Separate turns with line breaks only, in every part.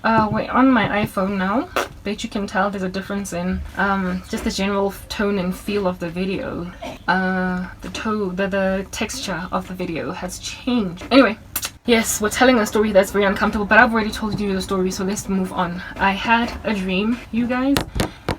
We're on my iPhone now. Bet you can tell there's a difference in just the general tone and feel of the video. The texture of the video has changed. Anyway, yes, we're telling a story that's very uncomfortable, but I've already told you the story, so let's move on. I had a dream, you guys,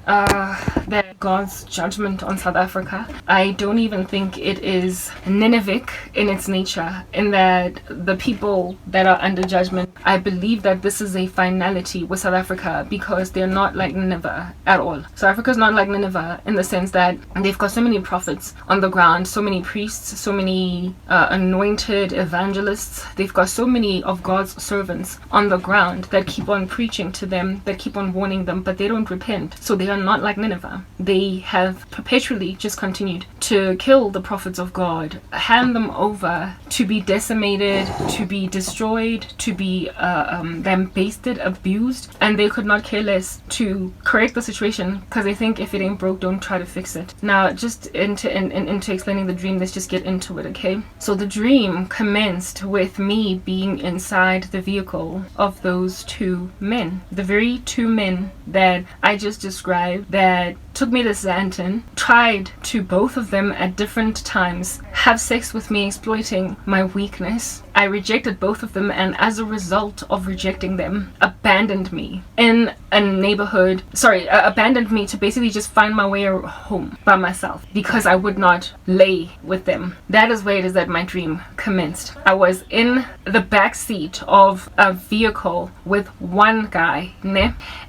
that God's judgment on South Africa. I don't even think it is Ninevic in its nature, in that the people that are under judgment, I believe that this is a finality with South Africa, because they're not like Nineveh at all. South Africa is not like Nineveh in the sense that they've got so many prophets on the ground, so many priests, so many anointed evangelists. They've got so many of God's servants on the ground that keep on preaching to them, that keep on warning them, but they don't repent. So they are not like Nineveh. They have perpetually just continued to kill the prophets of God, hand them over to be decimated, to be destroyed, to be lambasted, abused, and they could not care less to correct the situation, because they think if it ain't broke, don't try to fix it. Now, just into explaining the dream, let's just get into it, okay? So the dream commenced with me being inside the vehicle of those two men, the very two men that I just described, that took me to Xanten, tried to, both of them at different times, have sex with me, exploiting my weakness. I rejected both of them, and as a result of rejecting them, abandoned me in a neighborhood, abandoned me to basically just find my way home by myself, because I would not lay with them. That is where it is that my dream commenced. I was in the back seat of a vehicle with one guy,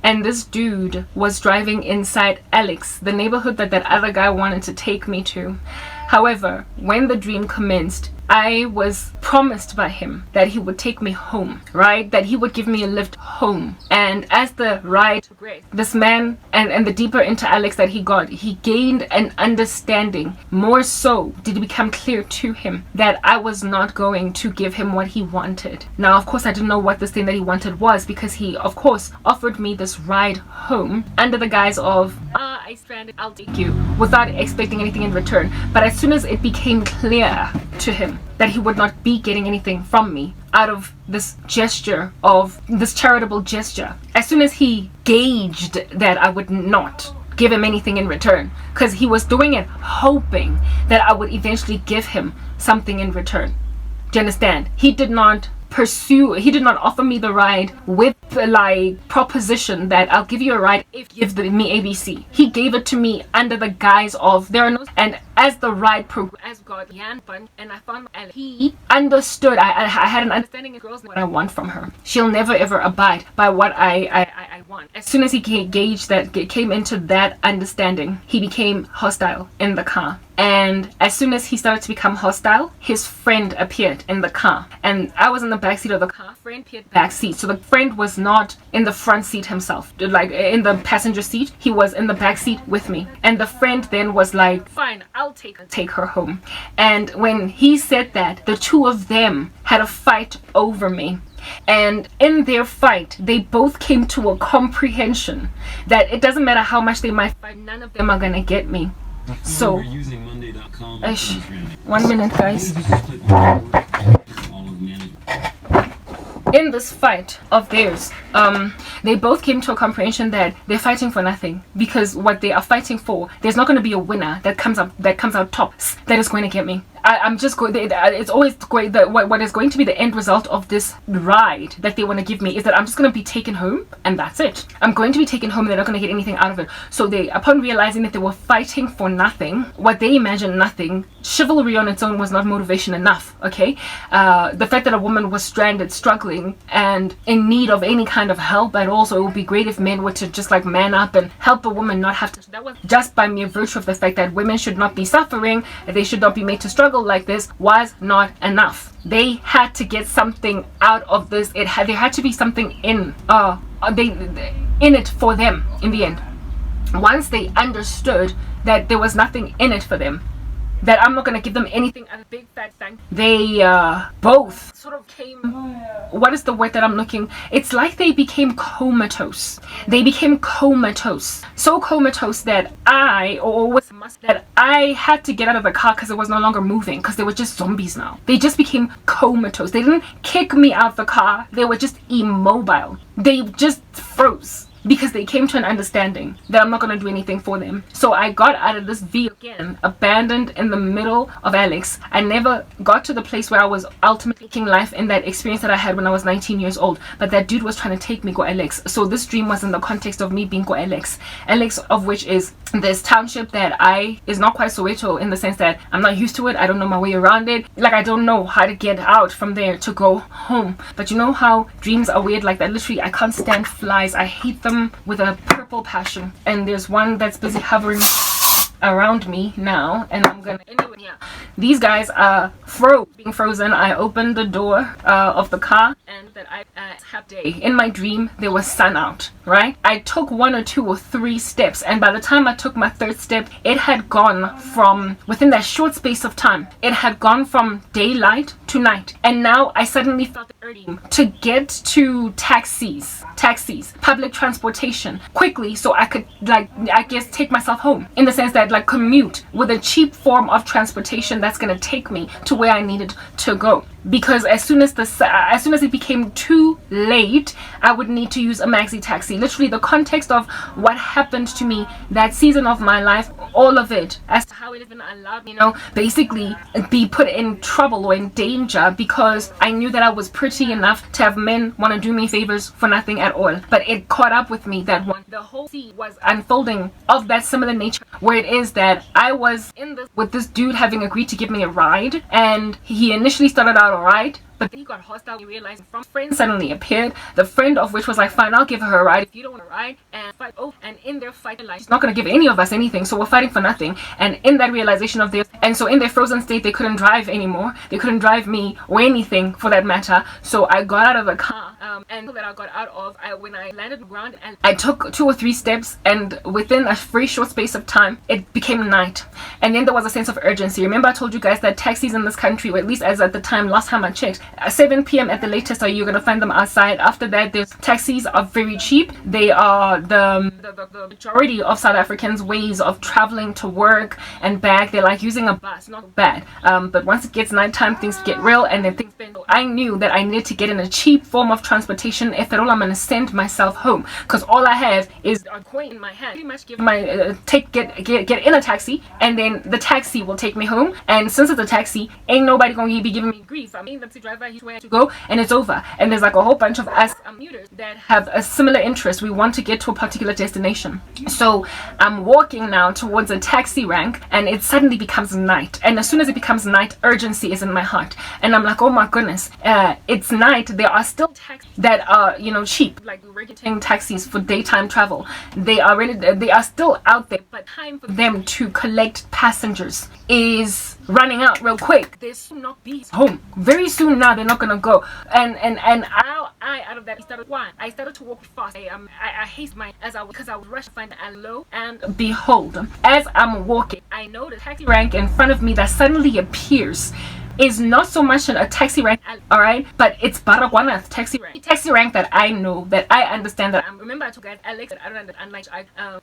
and this dude was driving inside Alex, the neighborhood that other guy wanted to take me to. However, when the dream commenced, I was promised by him that he would take me home, right? That he would give me a lift home. And as the ride progressed, this man, and the deeper into Alex that he got, he gained an understanding. More so did it become clear to him that I was not going to give him what he wanted. Now, of course, I didn't know what this thing that he wanted was, because he, of course, offered me this ride home under the guise of, I stranded, I'll take you, without expecting anything in return. But as soon as it became clear to him that he would not be getting anything from me out of this gesture, of this charitable gesture, as soon as he gauged that I would not give him anything in return, because he was doing it hoping that I would eventually give him something in return. Do you understand? He did not offer me the ride with the like proposition that I'll give you a ride if you give me ABC. He gave it to me under the guise of there are no, and as the ride progressed, as God began, and I found he understood. I had an understanding of girls what I want from her. She'll never ever abide by what I want. As soon as he gauged that, came into that understanding, he became hostile in the car. And as soon as he started to become hostile, his friend appeared in the car, and I was in the back seat of the car. Friend appeared back seat, so the friend was not in the front seat himself, like in the passenger seat. He was in the back seat with me, and the friend then was like, "Fine, I'll take her home." And when he said that, the two of them had a fight over me. And in their fight, they both came to a comprehension that it doesn't matter how much they might fight, none of them are gonna get me. So,
Monday.com.
1 minute, guys. In this fight of theirs, they both came to a comprehension that they're fighting for nothing, because what they are fighting for, there's not going to be a winner that comes out top that is going to get me. I'm just going. It's always going. What is going to be the end result of this ride that they want to give me is that I'm just going to be taken home, and that's it. I'm going to be taken home, and they're not going to get anything out of it. So they, upon realizing that they were fighting for nothing, what they imagined nothing, chivalry on its own was not motivation enough. Okay, the fact that a woman was stranded, struggling, and in need of any kind of help at all. So it would be great if men were to just like man up and help a woman not have to. That was just by mere virtue of the fact that women should not be suffering, they should not be made to struggle like this, was not enough. They had to get something out of this. There had to be something in it for them in the end. Once they understood that there was nothing in it for them, that I'm not going to give them anything as a big fat thing, they both sort of came, what is the word that I'm looking, it's like they became comatose. They became comatose. So comatose that I, or with that I had to get out of the car because it was no longer moving, because they were just zombies now. They just became comatose. They didn't kick me out the car. They were just immobile. They just froze, because they came to an understanding that I'm not going to do anything for them. So I got out of this vehicle again, abandoned in the middle of Alex. I never got to the place where I was ultimately taking life in that experience that I had when I was 19 years old. But that dude was trying to take me go Alex. So this dream was in the context of me being go Alex. Alex, of which is this township that is not quite Soweto, in the sense that I'm not used to it. I don't know my way around it. Like, I don't know how to get out from there to go home. But you know how dreams are weird like that? Literally, I can't stand flies. I hate them with a purple passion, and there's one that's busy hovering around me now, and I'm gonna anyway. Yeah, these guys are being frozen. I opened the door of the car, and that I have day. In my dream, there was sun out, right? I took 1 or 2 or 3 steps, and by the time I took my 3rd step, it had gone from, within that short space of time, it had gone from daylight to night. And now I suddenly felt the urge to get to taxis, public transportation quickly, so I could, like, I guess, take myself home, in the sense that, like, commute with a cheap form of transportation that's gonna take me to where I needed to go. Because as soon as it became too late, I would need to use a maxi taxi. Literally, the context of what happened to me that season of my life, all of it, as to how it even allowed me, you know, basically be put in trouble or in danger, because I knew that I was pretty enough to have men want to do me favors for nothing at all. But it caught up with me that the whole scene was unfolding of that similar nature, where it is that I was in this with this dude having agreed to give me a ride, and he initially started out alright, but then he got hostile. He realized from friends suddenly appeared, the friend of which was like, fine, I'll give her a ride if you don't want to ride, and fight. Oh, and in their fight, like, she's not going to give any of us anything, so we're fighting for nothing. And in that realization of theirs, and so in their frozen state, they couldn't drive anymore. They couldn't drive me or anything for that matter. So I got out of the car, and that I got out of, when I landed on the ground, and I took 2 or 3 steps, and within a very short space of time, it became night. And then there was a sense of urgency. Remember, I told you guys that taxis in this country, or at least as at the time, last time I checked, 7 p.m. at the latest, are you gonna find them outside. After that, there's taxis are very cheap. They are the majority of South Africans' ways of traveling to work and back. They're like using a bus, not bad. But once it gets nighttime, things get real, and then things bend. So I knew that I needed to get in a cheap form of transportation if at all I'm gonna send myself home, because all I have is a coin in my hand. Pretty much give my get in a taxi, and then the taxi will take me home. And since it's a taxi, ain't nobody gonna be giving me grief. I'm the driver, he's where to go, and it's over. And there's like a whole bunch of us commuters that have a similar interest. We want to get to a particular destination. So I'm walking now towards a taxi rank, and it suddenly becomes night. And as soon as it becomes night, urgency is in my heart, and I'm like, oh my goodness, it's night. There are still taxis that are, you know, cheap, like regulating taxis for daytime travel. They are still out there, but time for them to collect passengers is running out real quick. There's soon not be home very soon. Now they're not gonna go, and I out of that I started to walk fast. I haste because I was rushed to find the low, and behold, as I'm walking, I know the taxi rank in front of me that suddenly appears is not so much a taxi rank, all right, but it's Baragwanath taxi rank that I know, that I understand, that I remember I told guys Alex that I don't understand, like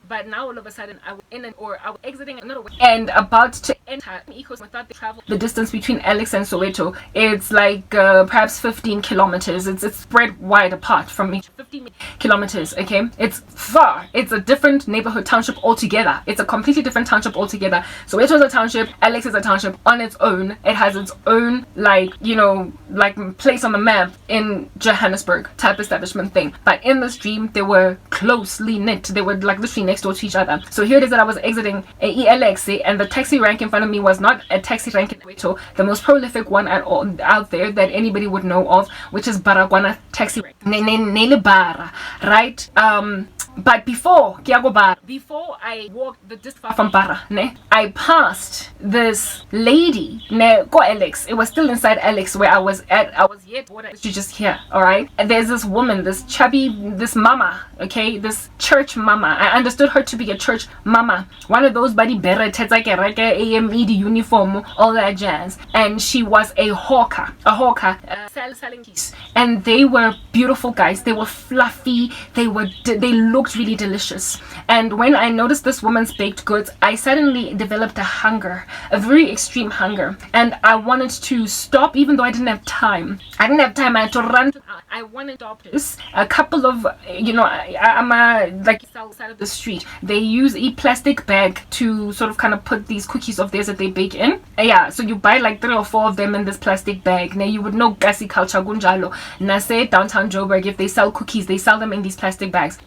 but now all of a sudden I was I was exiting another way and about to enter Ecos without the travel. The distance between Alex and Soweto, it's like perhaps 15 kilometers. It's spread wide apart from each 15 kilometers. Okay, it's far. It's a different neighborhood, township altogether. It's a completely different township altogether. Soweto is a township, Alex is a township on its own. It has its own, like, you know, like place on the map in Johannesburg type establishment thing. But in this dream, they were closely knit. They were like literally next door to each other. So here it is that I was exiting a ELX, and the taxi rank in front of me was not a taxi rank in Soweto, the most prolific one at all out there that anybody would know of, which is Baragwana taxi rank. Right? But before I walked the distance far from Bara, I passed this lady go Alex. It was still inside Alex where I was at. I was yet you just here, alright? And there's this woman, this chubby, this mama, okay, this church mama. I understood her to be a church mama. One of those buddy beret, AMED uniform, all that jazz. And she was a hawker, selling keys. And they were beautiful guys. They were fluffy. They looked looked really delicious. And when I noticed this woman's baked goods, I suddenly developed a hunger, a very extreme hunger, and I wanted to stop, even though I didn't have time. I had to run. I wanted to stop this. A couple of, I'm like outside of the street. They use a plastic bag to sort of kind of put these cookies of theirs that they bake in. Yeah, so you buy like 3 or 4 of them in this plastic bag. Now you would know Gasi culture gunjalo. Nase downtown Joburg, if they sell cookies, they sell them in these plastic bags.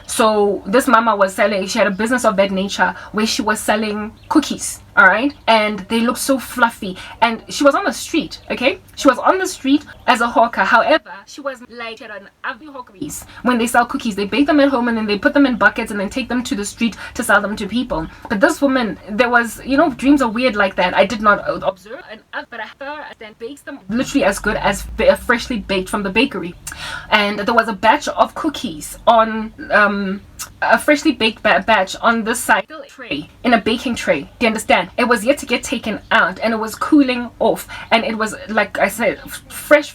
So this mama was selling, she had a business of that nature where she was selling cookies. All right, and they looked so fluffy, and she was on the street. Okay, she was on the street as a hawker. However, she was like an avi hawkeries. When they sell cookies, they bake them at home and then they put them in buckets and then take them to the street to sell them to people. But this woman, there was, dreams are weird like that. I did not observe, but I thought that bakes them literally as good as freshly baked from the bakery. And there was a batch of cookies on a freshly baked batch on this side tray, in a baking tray. Do you understand? It was yet to get taken out, and it was cooling off, and it was, like I said, fresh.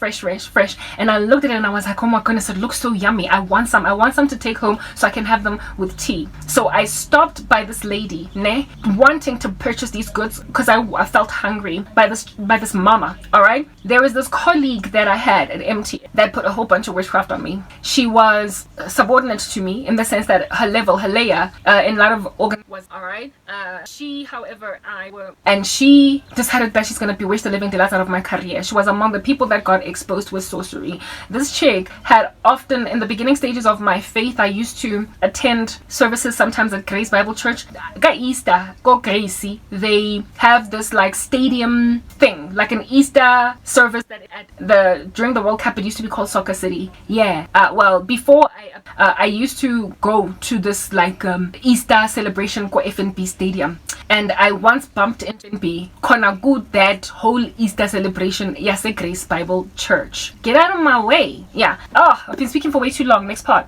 And I looked at it and I was like, oh my goodness, it looks so yummy. I want some to take home so I can have them with tea. So I stopped by this lady, wanting to purchase these goods because I felt hungry, by this mama. All right, there was this colleague that I had at MT that put a whole bunch of witchcraft on me. She was subordinate to me in the sense that her level, her layer in a lot of organ was all right. She, however, and she decided that she's gonna bewitch the living daylights out of my career. She was among the people that got exposed with sorcery. This chick had often, in the beginning stages of my faith, I used to attend services sometimes at Grace Bible Church. Easter, go Gracie. They have this like stadium thing, like an Easter service that during the World Cup it used to be called Soccer City. Yeah. Well, before I used to go to this like Easter celebration ko FNB Stadium, and I once bumped into FNB kona good that whole Easter celebration yase Grace Bible Church. Get out of my way. Yeah. Oh, I've been speaking for way too long. Next part.